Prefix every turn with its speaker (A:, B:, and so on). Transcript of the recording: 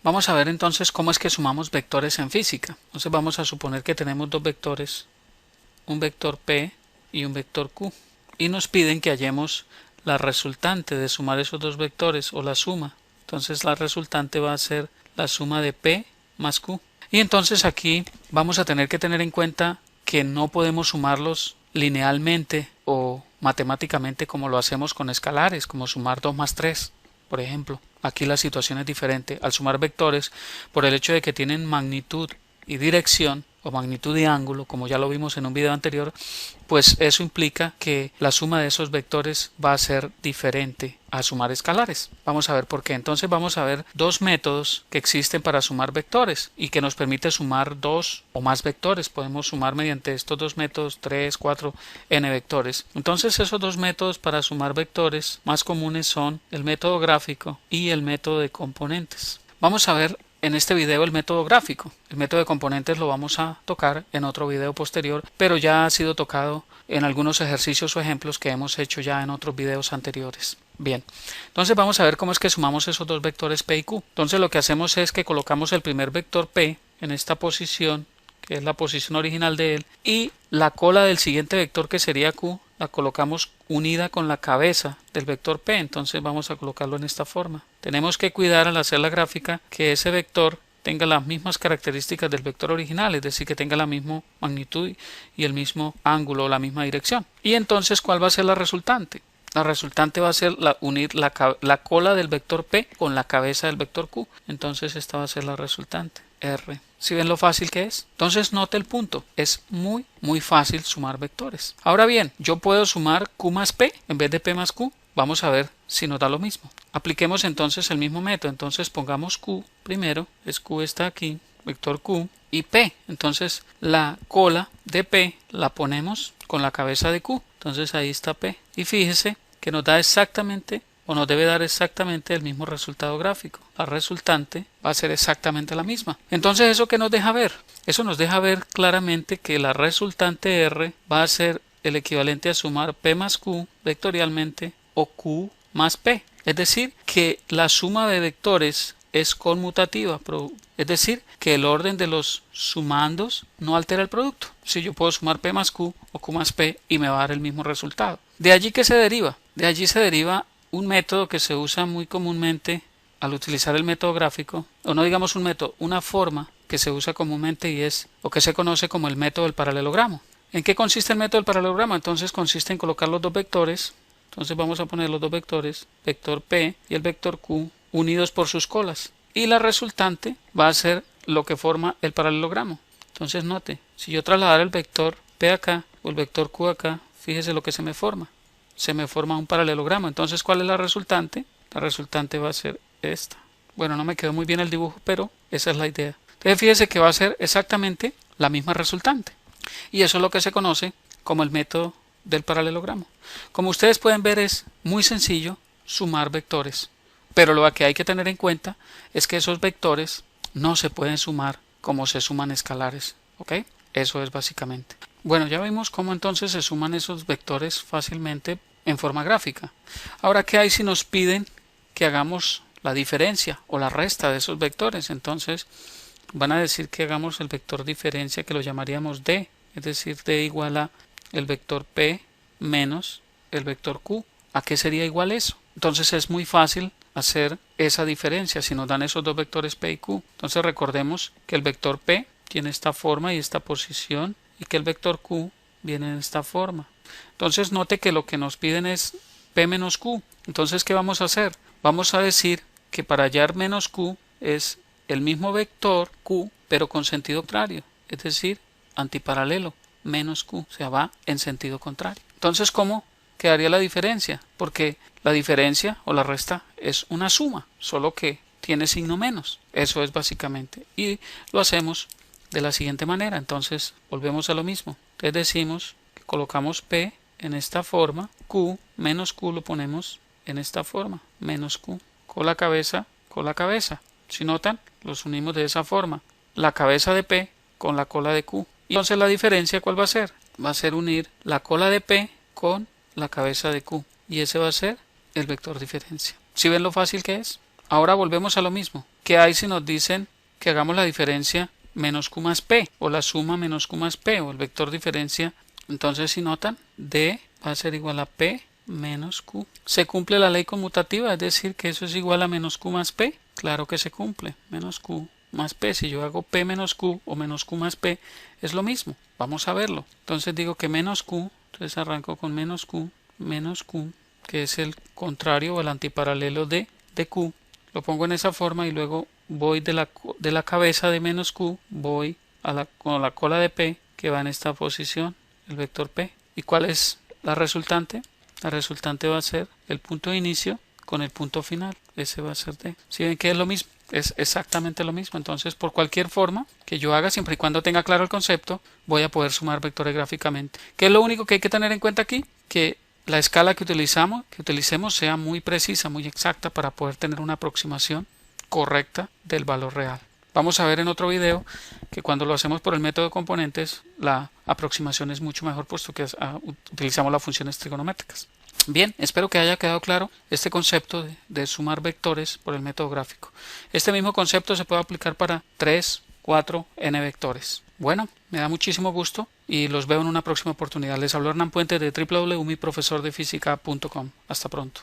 A: Vamos a ver entonces cómo es que sumamos vectores en física. Entonces vamos a suponer que tenemos dos vectores, un vector P y un vector Q. Y nos piden que hallemos la resultante de sumar esos dos vectores o la suma. Entonces la resultante va a ser la suma de P más Q. Y entonces aquí vamos a tener que tener en cuenta que no podemos sumarlos linealmente o matemáticamente como lo hacemos con escalares, como sumar 2 más 3, por ejemplo. Aquí la situación es diferente. Al sumar vectores, por el hecho de que tienen magnitud y dirección, o magnitud y ángulo, como ya lo vimos en un video anterior, pues eso implica que la suma de esos vectores va a ser diferente a sumar escalares. Vamos a ver por qué. Entonces vamos a ver dos métodos que existen para sumar vectores y que nos permite sumar dos o más vectores. Podemos sumar mediante estos dos métodos 3, 4, n vectores. Entonces esos dos métodos para sumar vectores más comunes son el método gráfico y el método de componentes. Vamos a ver en este video el método gráfico. El método de componentes lo vamos a tocar en otro video posterior, pero ya ha sido tocado en algunos ejercicios o ejemplos que hemos hecho ya en otros videos anteriores. Bien, entonces vamos a ver cómo es que sumamos esos dos vectores P y Q. Entonces lo que hacemos es que colocamos el primer vector P en esta posición, que es la posición original de él, y la cola del siguiente vector, que sería Q, la colocamos unida con la cabeza del vector P. Entonces vamos a colocarlo en esta forma. Tenemos que cuidar al hacer la gráfica que ese vector tenga las mismas características del vector original, es decir, que tenga la misma magnitud y el mismo ángulo o la misma dirección. Y entonces, ¿cuál va a ser la resultante? La resultante va a ser unir la cola del vector P con la cabeza del vector Q. Entonces esta va a ser la resultante, R. ¿Sí ven lo fácil que es? Entonces note el punto. Es muy fácil sumar vectores. Ahora bien, yo puedo sumar Q más P en vez de P más Q. Vamos a ver si nos da lo mismo. Apliquemos entonces el mismo método. Entonces pongamos Q primero. Es Q está aquí, vector Q, y P. Entonces la cola de P la ponemos con la cabeza de Q. Entonces ahí está P. Y fíjese que nos da exactamente, o nos debe dar exactamente el mismo resultado gráfico. La resultante va a ser exactamente la misma. Entonces, ¿eso qué nos deja ver? Eso nos deja ver claramente que la resultante R va a ser el equivalente a sumar P más Q vectorialmente o Q más P. Es decir, que la suma de vectores es conmutativa, es decir, que el orden de los sumandos no altera el producto. Si yo puedo sumar P más Q o Q más P y me va a dar el mismo resultado. ¿De allí qué se deriva? De allí se deriva un método que se usa muy comúnmente al utilizar el método gráfico, o no digamos un método, una forma que se usa comúnmente y es, o que se conoce como el método del paralelogramo. ¿En qué consiste el método del paralelogramo? Entonces consiste en colocar los dos vectores. Entonces vamos a poner los dos vectores, vector P y el vector Q, unidos por sus colas. Y la resultante va a ser lo que forma el paralelogramo. Entonces note, si yo trasladara el vector P acá o el vector Q acá, fíjese lo que se me forma. Se me forma un paralelogramo. Entonces, ¿cuál es la resultante? La resultante va a ser esta. Bueno, no me quedó muy bien el dibujo, pero esa es la idea. Entonces, fíjese que va a ser exactamente la misma resultante. Y eso es lo que se conoce como el método del paralelogramo. Como ustedes pueden ver, es muy sencillo sumar vectores. Pero lo que hay que tener en cuenta es que esos vectores no se pueden sumar como se suman escalares. ¿Ok? Eso es básicamente. Bueno, ya vimos cómo entonces se suman esos vectores fácilmente en forma gráfica. Ahora, ¿qué hay si nos piden que hagamos la diferencia o la resta de esos vectores? Entonces van a decir que hagamos el vector diferencia, que lo llamaríamos D, es decir, D igual a el vector P menos el vector Q. ¿A qué sería igual eso? Entonces es muy fácil hacer esa diferencia si nos dan esos dos vectores P y Q. Entonces recordemos que el vector P tiene esta forma y esta posición, y que el vector Q viene en esta forma. Entonces note que lo que nos piden es P menos Q. Entonces, ¿qué vamos a hacer? Vamos a decir que para hallar menos Q es el mismo vector Q, pero con sentido contrario, es decir, antiparalelo, menos Q, o sea, va en sentido contrario. Entonces, ¿cómo quedaría la diferencia? Porque la diferencia o la resta es una suma, solo que tiene signo menos. Eso es básicamente. Y lo hacemos de la siguiente manera. Entonces volvemos a lo mismo. Entonces decimos que colocamos P en esta forma, Q menos Q lo ponemos en esta forma, menos Q, con la cabeza. Si notan, los unimos de esa forma, la cabeza de P con la cola de Q. Y entonces la diferencia, ¿cuál va a ser? Va a ser unir la cola de P con la cabeza de Q, y ese va a ser el vector diferencia. ¿Sí ven lo fácil que es? Ahora volvemos a lo mismo. ¿Qué hay si nos dicen que hagamos la diferencia menos q más p, o la suma menos q más p, o el vector diferencia? Entonces, si notan, d va a ser igual a p menos q. ¿Se cumple la ley conmutativa? Es decir, que eso es igual a menos q más p. Claro que se cumple. Menos q más p. Si yo hago p menos q o menos q más p, es lo mismo. Vamos a verlo. Entonces digo que menos q, entonces arranco con menos q, que es el contrario o el antiparalelo de q. Lo pongo en esa forma y luego voy de la cabeza de menos q, voy con la cola de p que va en esta posición, el vector p. ¿Y cuál es la resultante? La resultante va a ser el punto de inicio con el punto final. Ese va a ser d. ¿Sí ven que es lo mismo? Es exactamente lo mismo. Entonces, por cualquier forma que yo haga, siempre y cuando tenga claro el concepto, voy a poder sumar vectores gráficamente. ¿Qué es lo único que hay que tener en cuenta aquí? Que la escala que utilicemos sea muy precisa, muy exacta, para poder tener una aproximación correcta del valor real. Vamos a ver en otro video que cuando lo hacemos por el método de componentes, la aproximación es mucho mejor, puesto que utilizamos las funciones trigonométricas. Bien, espero que haya quedado claro este concepto de sumar vectores por el método gráfico. Este mismo concepto se puede aplicar para 3, 4, n vectores. Bueno, me da muchísimo gusto y los veo en una próxima oportunidad. Les habló Hernán Puente de www.miprofesordefísica.com. Hasta pronto.